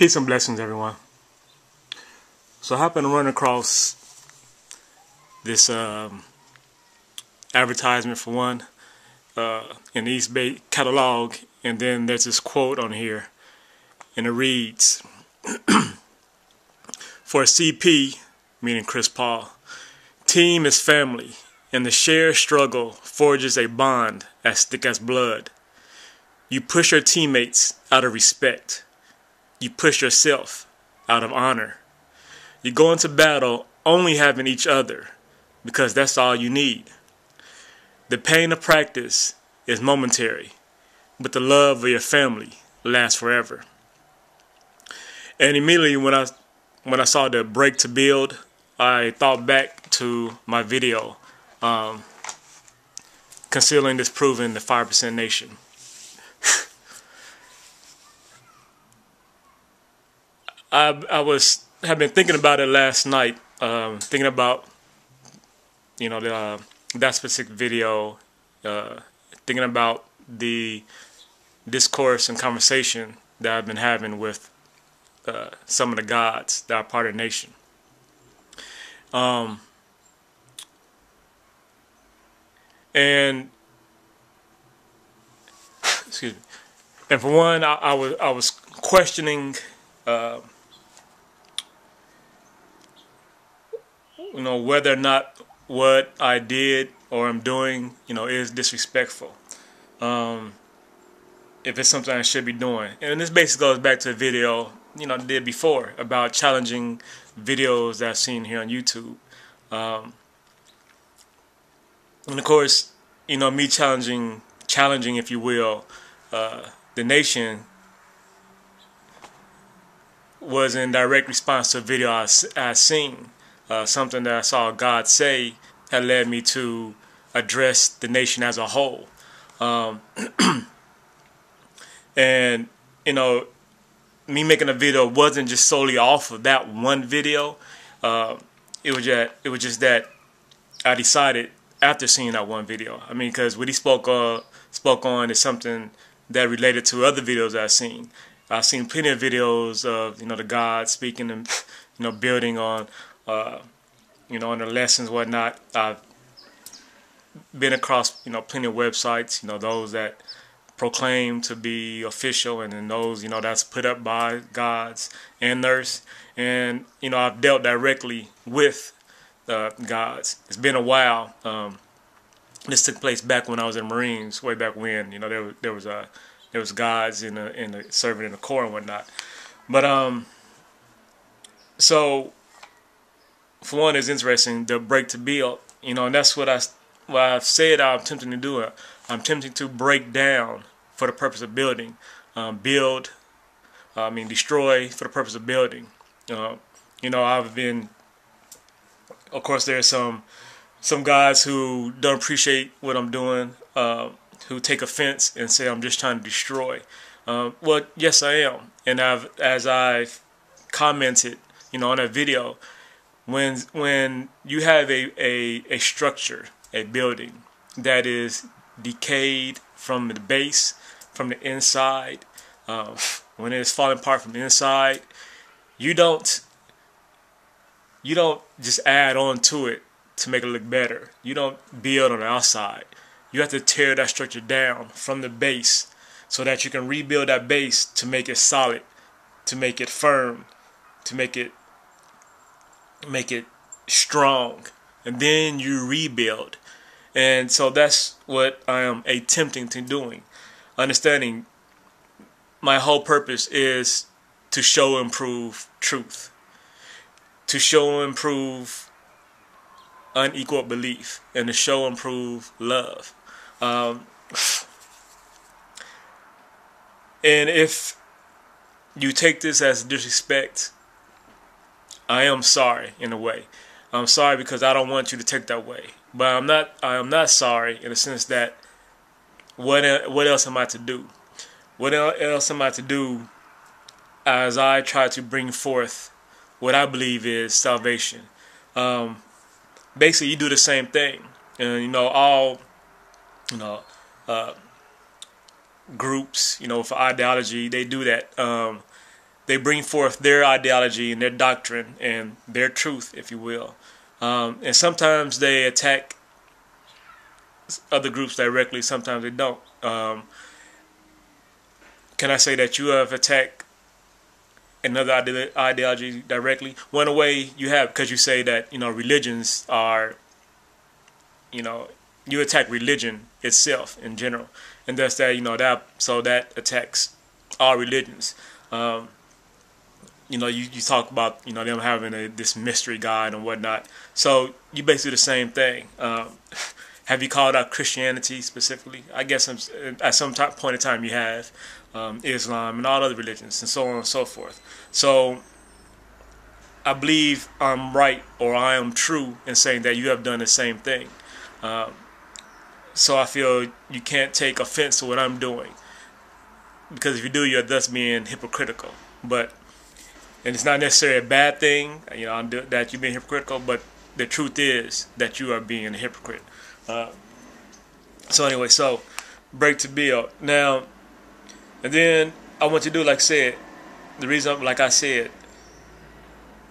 Peace and blessings, everyone. So I happened to run across this advertisement for one in the East Bay catalog, and then there's this quote on here, and it reads, "For a CP, meaning Chris Paul, team is family, and the shared struggle forges a bond as thick as blood. You push your teammates out of respect. You push yourself out of honor. You go into battle only having each other because that's all you need. The pain of practice is momentary, but the love of your family lasts forever." And immediately when I saw the break to build, I thought back to my video, Concealing Disproving the 5% Nation. Have been thinking about it last night, thinking about that specific video, thinking about the discourse and conversation that I've been having with some of the gods that are part of the nation. And excuse me. And for one, I was questioning, whether or not what I did or I'm doing, is disrespectful. If it's something I should be doing. And this basically goes back to the video, I did before about challenging videos that I've seen here on YouTube. And of course, me challenging, if you will, the nation was in direct response to a video I seen. Something that I saw God say had led me to address the nation as a whole. And, me making a video wasn't just solely off of that one video. It was just that I decided after seeing that one video. I mean, because what he spoke on is something that related to other videos I've seen. I've seen plenty of videos of, the God speaking and, building on, on the lessons, whatnot. I've been across, plenty of websites, those that proclaim to be official, and then those, that's put up by gods and nurse. And, I've dealt directly with gods. It's been a while. This took place back when I was in the Marines, way back when, there was gods in the serving in the Corps and whatnot. But so for one, it's interesting, the break to build, and that's what I've said I'm attempting to do. I'm attempting to break down for the purpose of building, destroy for the purpose of building. I've been, of course, there's some guys who don't appreciate what I'm doing, who take offense and say I'm just trying to destroy. Well, yes, I am. And as I've commented, on that video, when you have a structure, a building that is decayed from the base, from the inside, when it's falling apart from the inside, you don't just add on to it to make it look better. You don't build on the outside. You have to tear that structure down from the base so that you can rebuild that base to make it solid, to make it firm, to make it strong, and then you rebuild. And so that's what I am attempting to doing. Understanding my whole purpose is to show and prove truth, to show and prove unequal belief, and to show and prove love. And if you take this as disrespect, I am sorry in a way. I'm sorry because I don't want you to take that way. But I am not sorry in the sense that what else am I to do? What else am I to do as I try to bring forth what I believe is salvation? Basically, you do the same thing. And, all groups, for ideology, they do that. they bring forth their ideology and their doctrine and their truth, if you will. And sometimes they attack other groups directly, sometimes they don't. Can I say that you have attacked another ideology directly? One way you have, because you say that, religions are, you attack religion itself in general, and that's that, so that attacks all religions. You talk about them having this mystery God and whatnot. So you basically the same thing. Have you called out Christianity specifically? I guess at some point in time you have. Islam and all other religions and so on and so forth. So I believe I'm right, or I am true in saying that you have done the same thing. So I feel you can't take offense to what I'm doing, because if you do, you're thus being hypocritical. And it's not necessarily a bad thing, that you're being hypocritical, but the truth is that you are being a hypocrite. So anyway, break to build. Now, and then I want you to do, like I said, the reason, like I said,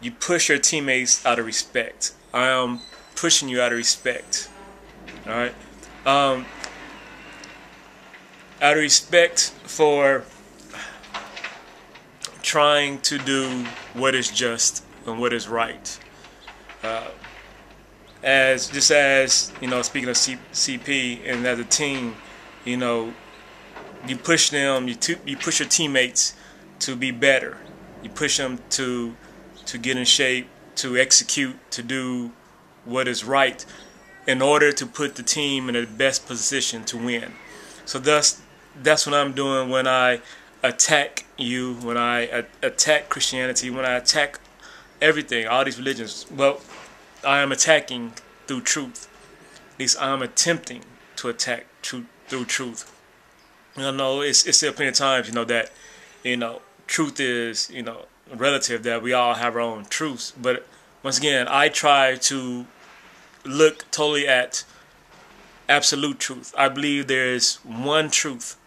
you push your teammates out of respect. I am pushing you out of respect. All right? Out of respect for trying to do what is just and what is right. Speaking of CP and as a team, you push them, you push your teammates to be better. You push them to get in shape, to execute, to do what is right in order to put the team in the best position to win. So that's what I'm doing when I attack you, when I attack Christianity, when I attack everything, all these religions. Well, I am attacking through truth. At least I am attempting to attack through truth. It's still plenty of times, that, truth is, relative, that we all have our own truths. But once again, I try to look totally at absolute truth. I believe there is one truth.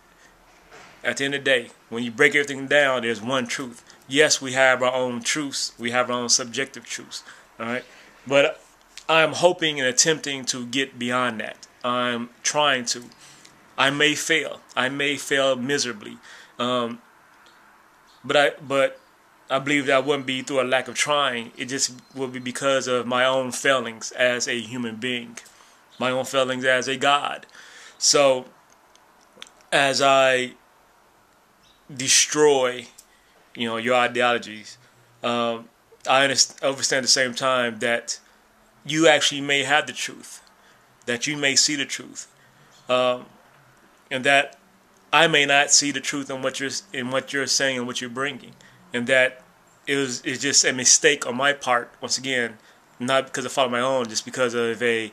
At the end of the day, when you break everything down, there's one truth. Yes, we have our own truths. We have our own subjective truths. All right? But I'm hoping and attempting to get beyond that. I'm trying to. I may fail. I may fail miserably. But I believe that wouldn't be through a lack of trying. It just would be because of my own failings as a human being, my own failings as a God. So as I destroy, your ideologies, I understand at the same time that you actually may have the truth, that you may see the truth. And that I may not see the truth in what you're saying and what you're bringing, and that it's just a mistake on my part. Once again, not because of fault of my own, just because of an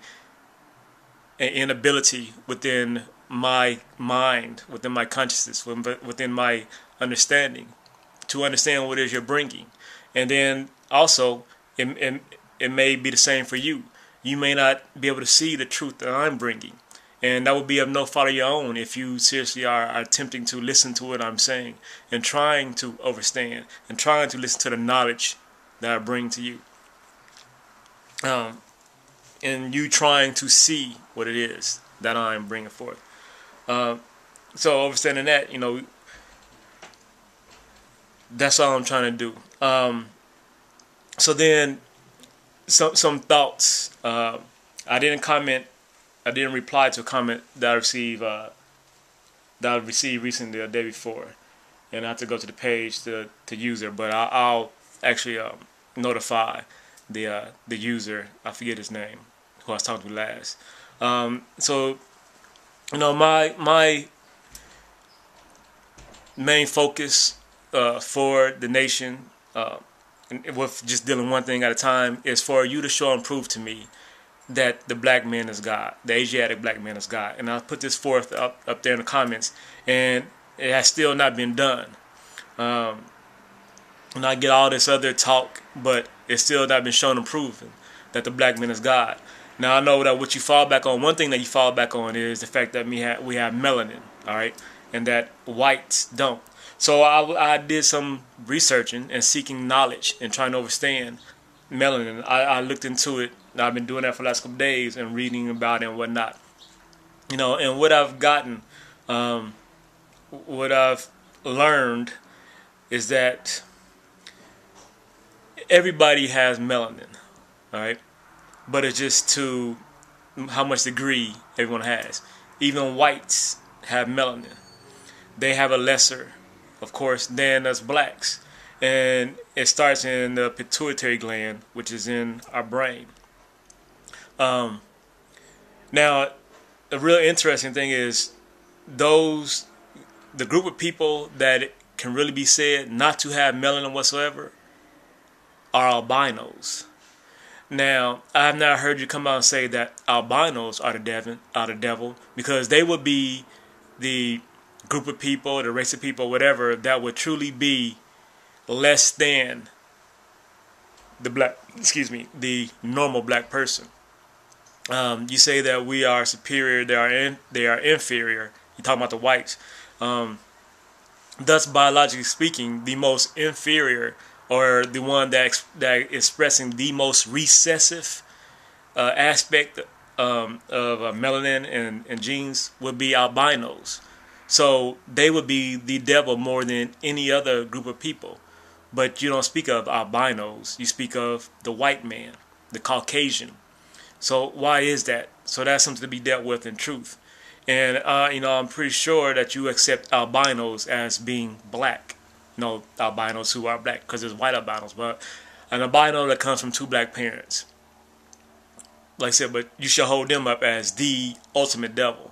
inability within my mind, within my consciousness, within my understanding, to understand what it is you're bringing. And then also, it may be the same for you. You may not be able to see the truth that I'm bringing. And that would be of no fault of your own if you seriously are attempting to listen to what I'm saying and trying to understand and trying to listen to the knowledge that I bring to you. And you trying to see what it is that I'm bringing forth. So understanding that, that's all I'm trying to do. So then, some thoughts. I didn't reply to a comment that I received recently, the day before, and I have to go to the page to user. But I'll actually notify the user. I forget his name, who I was talking to last. So my main focus for the nation, with just dealing one thing at a time, is for you to show and prove to me that the black man is God, the Asiatic black man is God. And I'll put this forth up there in the comments, and it has still not been done. And I get all this other talk, but it's still not been shown and proven that the black man is God. Now I know that what you fall back on, one thing that you fall back on is the fact that we have melanin. all right, and that whites don't. So I did some researching and seeking knowledge and trying to understand melanin. I looked into it. And I've been doing that for the last couple of days and reading about it and whatnot. You know, and what I've gotten, what I've learned is that everybody has melanin, all right, but it's just to how much degree everyone has. Even whites have melanin. They have a lesser, of course, than us blacks. And it starts in the pituitary gland, which is in our brain. Now, the real interesting thing is the group of people that can really be said not to have melanin whatsoever are albinos. Now, I've not heard you come out and say that albinos are the devil, because they would be the group of people, the race of people, whatever, that would truly be less than the normal black person. You say that we are superior, they are inferior. You're talking about the whites. Thus, biologically speaking, the most inferior, or the one that expressing the most recessive aspect of melanin and genes would be albinos. So they would be the devil more than any other group of people. But you don't speak of albinos. You speak of the white man, the Caucasian. So why is that? So that's something to be dealt with in truth. And you know, I'm pretty sure that you accept albinos as being black. No, albinos who are black, because there's white albinos, but an albino that comes from two black parents. Like I said, but you should hold them up as the ultimate devil.